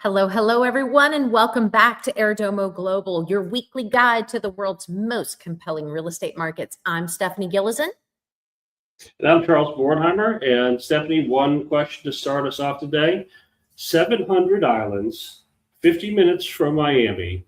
Hello, hello, everyone, and welcome back to Airdomo Global, your weekly guide to the world's most compelling real estate markets. I'm Stephanie Gillison. And I'm Charles Bornheimer. And Stephanie, one question to start us off today. 700 islands, 50 minutes from Miami.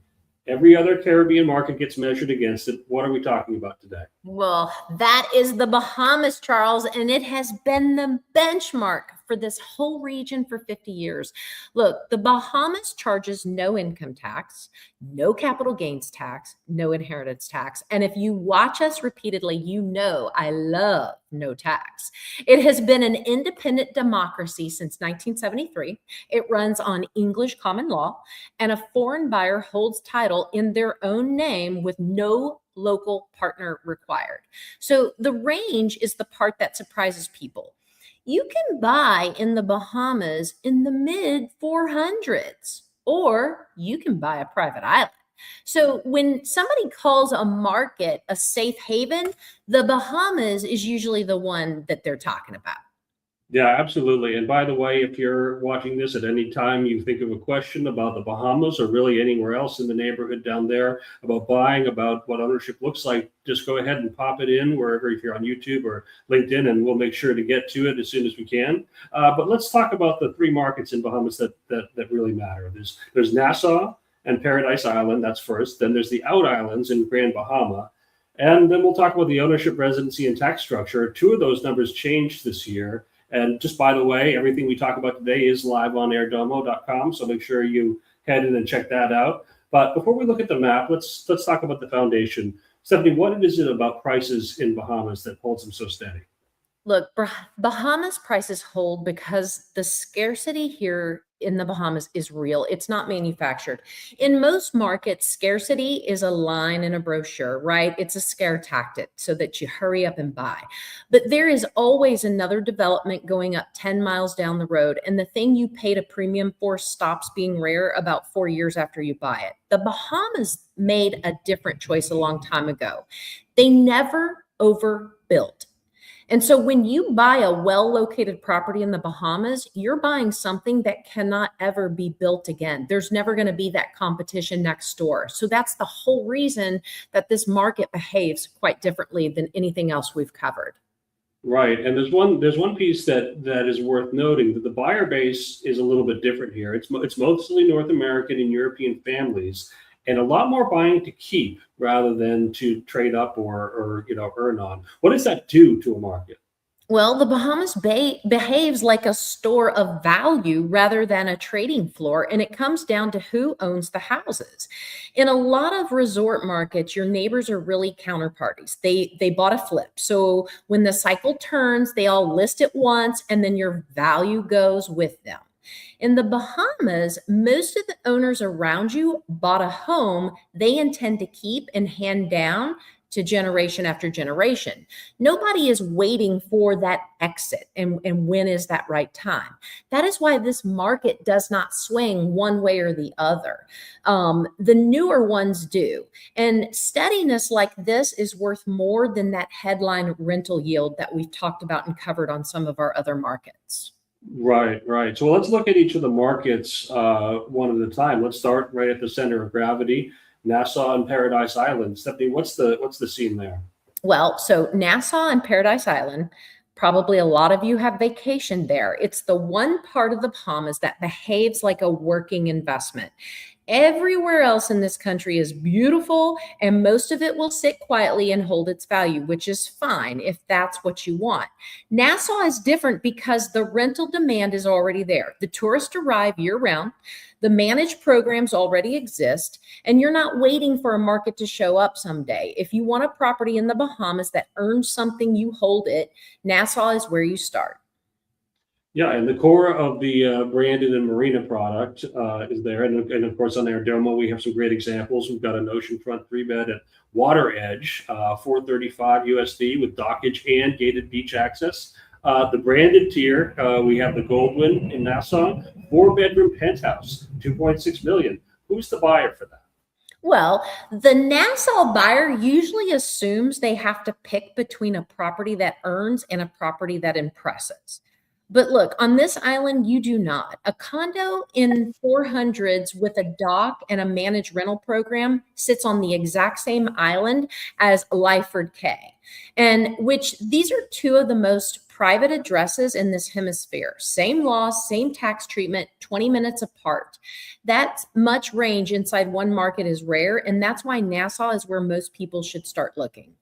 Every other Caribbean market gets measured against it. What are we talking about today? Well, that is the Bahamas, Charles, and it has been the benchmark for this whole region for 50 years. Look, the Bahamas charges no income tax, no capital gains tax, no inheritance tax. And if you watch us repeatedly, you know I love no tax. It has been an independent democracy since 1973. It runs on English common law, and a foreign buyer holds title in their own name with no local partner required. So the range is the part that surprises people. You can buy in the Bahamas in the mid 400s, or you can buy a private island. So when somebody calls a market a safe haven, the Bahamas is usually the one that they're talking about. Yeah, absolutely. And by the way, if you're watching this at any time, you think of a question about the Bahamas or really anywhere else in the neighborhood down there about buying, about what ownership looks like, just go ahead and pop it in wherever, if you're on YouTube or LinkedIn, and we'll make sure to get to it as soon as we can. But let's talk about the three markets in Bahamas that really matter. There's Nassau and Paradise Island. That's first. Then there's the Out Islands in Grand Bahama. And then we'll talk about the ownership, residency, and tax structure. Two of those numbers changed this year. And just by the way, everything we talk about today is live on airdomo.com, so make sure you head in and check that out. But before we look at the map, let's talk about the foundation. Stephanie, what is it about prices in Bahamas that holds them so steady? Look, Bahamas prices hold because the scarcity here in the Bahamas is real. It's not manufactured. In most markets, scarcity is a line in a brochure, right? It's a scare tactic so that you hurry up and buy. But there is always another development going up 10 miles down the road, and the thing you paid a premium for stops being rare about 4 years after you buy it. The Bahamas made a different choice a long time ago. They never overbuilt. And so when you buy a well-located property in the Bahamas, you're buying something that cannot ever be built again. There's never going to be that competition next door. So that's the whole reason that this market behaves quite differently than anything else we've covered. Right, and there's one piece that is worth noting, that the buyer base is a little bit different here. It's mostly North American and European families, and a lot more buying to keep rather than to trade up or earn on. What does that do to a market? Well, the Bahamas behaves like a store of value rather than a trading floor, and it comes down to who owns the houses. In a lot of resort markets, your neighbors are really counterparties. They bought a flip. So when the cycle turns, they all list at once, and then your value goes with them. In the Bahamas, most of the owners around you bought a home they intend to keep and hand down to generation after generation. Nobody is waiting for that exit and when is that right time. That is why this market does not swing one way or the other. The newer ones do. And steadiness like this is worth more than that headline rental yield that we've talked about and covered on some of our other markets. Right, right. So let's look at each of the markets one at a time. Let's start right at the center of gravity, Nassau and Paradise Island. Stephanie, what's the scene there? Well, so Nassau and Paradise Island, probably a lot of you have vacationed there. It's the one part of the Bahamas that behaves like a working investment. Everywhere else in this country is beautiful, and most of it will sit quietly and hold its value, which is fine if that's what you want. Nassau is different because the rental demand is already there. The tourists arrive year round. The managed programs already exist, and you're not waiting for a market to show up someday. If you want a property in the Bahamas that earns something, you hold it. Nassau is where you start. Yeah, and the core of the Brandon and Marina product is there. And of course, on Airdomo, we have some great examples. We've got an oceanfront 3-bed at Water Edge, 435 USD with dockage and gated beach access. The branded tier, we have the Goldwyn in Nassau, 4-bedroom penthouse, 2.6 million. Who's the buyer for that? Well, the Nassau buyer usually assumes they have to pick between a property that earns and a property that impresses. But look, on this island, you do not. A condo in 400s with a dock and a managed rental program sits on the exact same island as Lyford Cay, and which these are two of the most private addresses in this hemisphere. Same laws, same tax treatment, 20 minutes apart. That much range inside one market is rare, and that's why Nassau is where most people should start looking.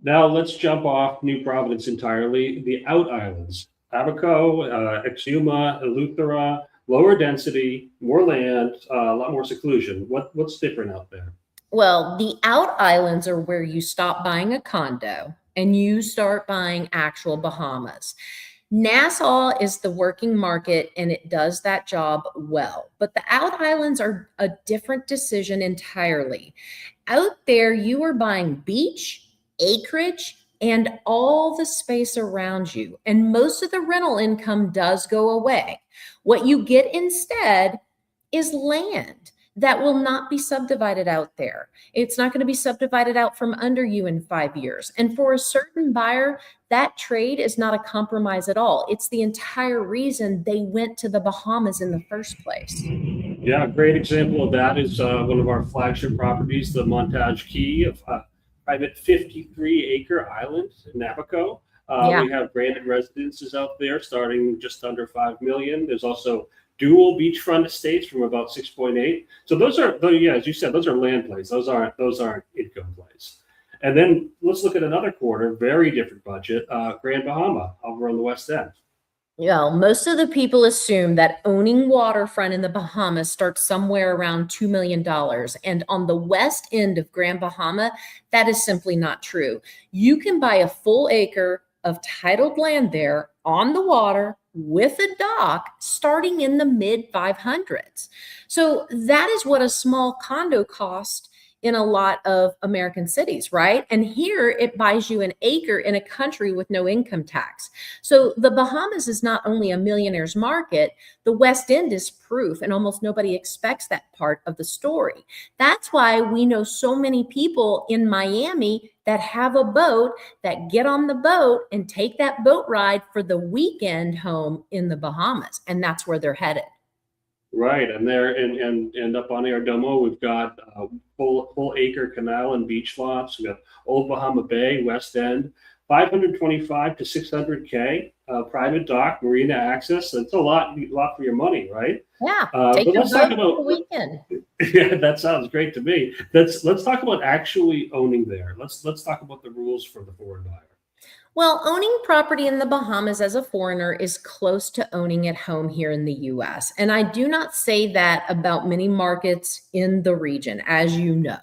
Now let's jump off New Providence entirely. The out islands, Abaco, Exuma, Eleuthera, lower density, more land, a lot more seclusion. What's different out there? Well, the out islands are where you stop buying a condo and you start buying actual Bahamas. Nassau is the working market and it does that job well. But the out islands are a different decision entirely. Out there, you are buying beach, acreage, and all the space around you. And most of the rental income does go away. What you get instead is land that will not be subdivided out there. It's not going to be subdivided out from under you in 5 years. And for a certain buyer, that trade is not a compromise at all. It's the entire reason they went to the Bahamas in the first place. Yeah, a great example of that is one of our flagship properties, the Montage Key, a private 53-acre island in Abaco. Yeah. We have branded residences out there starting just under 5 million. There's also dual beachfront estates from about 6.8. So those are, yeah, as you said, those are land plays. Those aren't income plays. And then let's look at another quarter, very different budget, Grand Bahama over on the West End. Well, most of the people assume that owning waterfront in the Bahamas starts somewhere around $2 million. And on the west end of Grand Bahama, that is simply not true. You can buy a full acre of titled land there on the water with a dock starting in the mid 500s. So that is what a small condo cost in a lot of American cities, right? And here it buys you an acre in a country with no income tax. So the Bahamas is not only a millionaire's market, the West End is proof, and almost nobody expects that part of the story. That's why we know so many people in Miami that have a boat that get on the boat and take that boat ride for the weekend home in the Bahamas. And that's where they're headed. Right, and there and up on Airdomo, we've got full acre canal and beach lots. We've got Old Bahama Bay, West End, 525 to 600K, private dock, marina access. That's a lot for your money, right? Yeah, but let's talk about the weekend. Yeah, that sounds great to me. Let's talk about actually owning there. Let's talk about the rules for the foreign buyer. Well, owning property in the Bahamas as a foreigner is close to owning at home here in the US. And I do not say that about many markets in the region, as you know.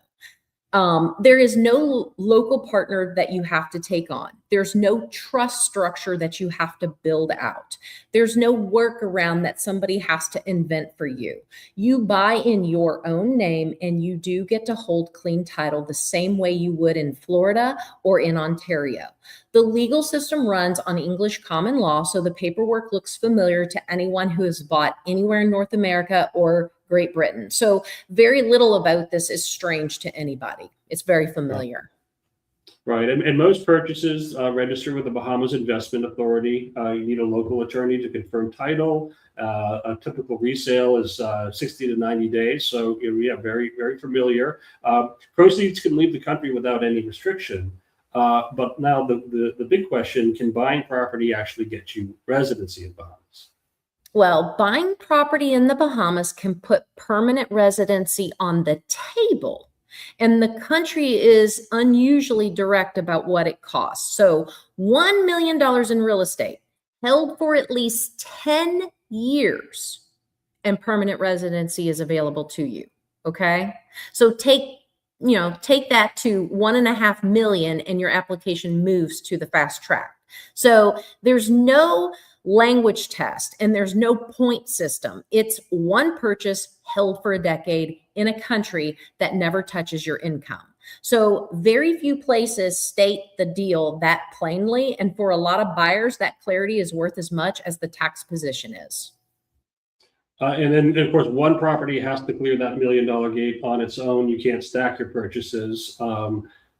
There is no local partner that you have to take on. There's no trust structure that you have to build out. There's no workaround that somebody has to invent for you. You buy in your own name and you do get to hold clean title the same way you would in Florida or in Ontario. The legal system runs on English common law, so the paperwork looks familiar to anyone who has bought anywhere in North America or Great Britain. So very little about this is strange to anybody. It's very familiar. Right, and most purchases register with the Bahamas Investment Authority. You need a local attorney to confirm title. A typical resale is 60 to 90 days. So yeah, very, very familiar. Proceeds can leave the country without any restriction. But now the big question, can buying property actually get you residency in Bahamas? Well, buying property in the Bahamas can put permanent residency on the table. And the country is unusually direct about what it costs. So $1 million in real estate held for at least 10 years and permanent residency is available to you. Okay. So take that to 1.5 million and your application moves to the fast track. So there's no language test and there's no point system. It's one purchase held for a decade in a country that never touches your income. So very few places state the deal that plainly. And for a lot of buyers, that clarity is worth as much as the tax position is. And then, of course, one property has to clear that $1 million gate on its own. You can't stack your purchases.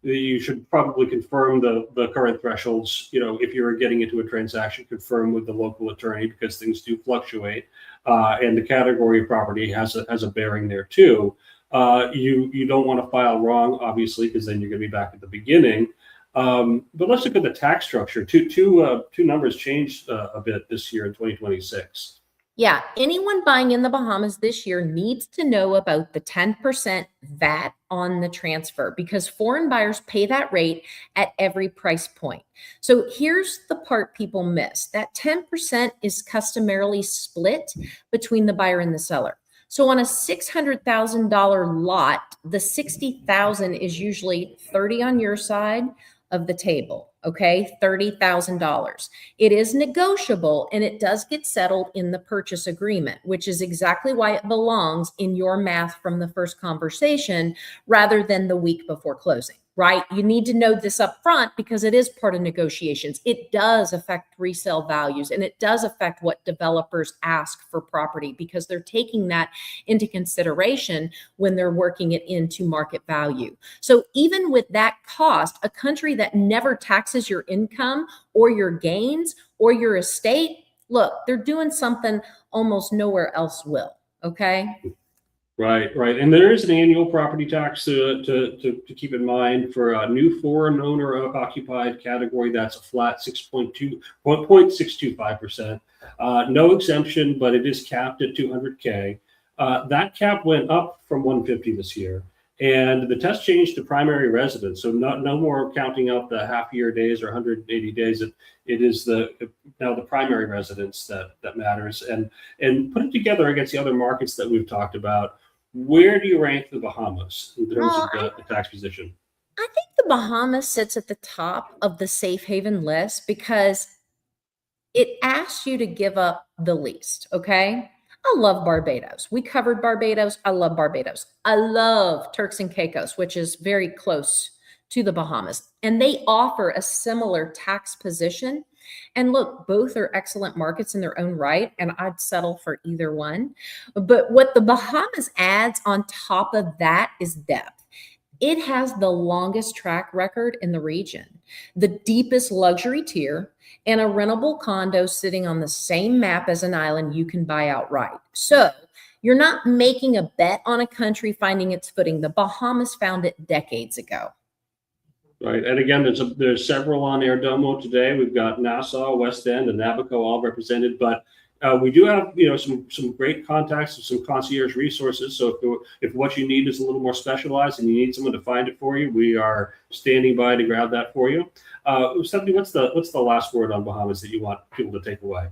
you should probably confirm the current thresholds. If you're getting into a transaction, confirm with the local attorney, because things do fluctuate, and the category of property has a bearing there too. You don't want to file wrong, obviously, because then you're going to be back at the beginning. But let's look at the tax structure. Two numbers changed a bit this year in 2026. Yeah, anyone buying in the Bahamas this year needs to know about the 10% VAT on the transfer, because foreign buyers pay that rate at every price point. So here's the part people miss. That 10% is customarily split between the buyer and the seller. So on a $600,000 lot, the $60,000 is usually 30 on your side of the table. Okay, $30,000. It is negotiable, and it does get settled in the purchase agreement, which is exactly why it belongs in your math from the first conversation rather than the week before closing, right? You need to know this up front because it is part of negotiations. It does affect resale values, and it does affect what developers ask for property, because they're taking that into consideration when they're working it into market value. So even with that cost, a country that never taxes your income or your gains or your estate, look, they're doing something almost nowhere else will. Okay. Right. And there is an annual property tax to keep in mind for a new foreign owner occupied category. That's a flat 0.625%. No exemption, but it is capped at 200K. That cap went up from 150 this year. And the test changed to primary residence. So no more counting out the half-year days or 180 days. It is now the primary residence that matters. And put it together against the other markets that we've talked about. Where do you rank the Bahamas in terms of the tax position? I think the Bahamas sits at the top of the safe haven list because it asks you to give up the least. Okay. I love Barbados. We covered Barbados. I love Barbados. I love Turks and Caicos, which is very close to the Bahamas. And they offer a similar tax position. And look, both are excellent markets in their own right, and I'd settle for either one. But what the Bahamas adds on top of that is depth. It has the longest track record in the region, the deepest luxury tier, and a rentable condo sitting on the same map as an island you can buy outright. So you're not making a bet on a country finding its footing. The Bahamas found it decades ago. Right. And again, there's several on Airdomo today. We've got Nassau, West End, and Navico all represented, but we do have some great contacts and some concierge resources. So if what you need is a little more specialized and you need someone to find it for you, we are standing by to grab that for you. Stephanie, what's the last word on Bahamas that you want people to take away?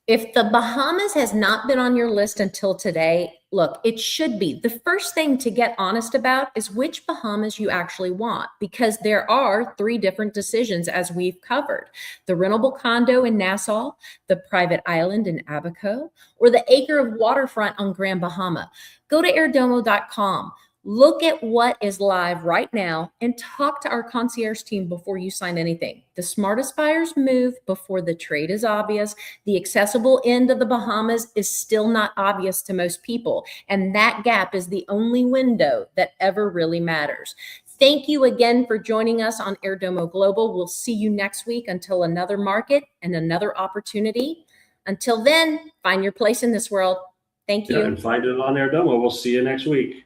If the Bahamas has not been on your list until today, look, it should be. The first thing to get honest about is which Bahamas you actually want, because there are 3 different decisions as we've covered: the rentable condo in Nassau, the private island in Abaco, or the acre of waterfront on Grand Bahama. Go to airdomo.com. Look at what is live right now and talk to our concierge team before you sign anything. The smartest buyers move before the trade is obvious. The accessible end of the Bahamas is still not obvious to most people, and that gap is the only window that ever really matters. Thank you again for joining us on Airdomo Global. We'll see you next week until another market and another opportunity. Until then, find your place in this world. Thank you. And find it on Airdomo. We'll see you next week.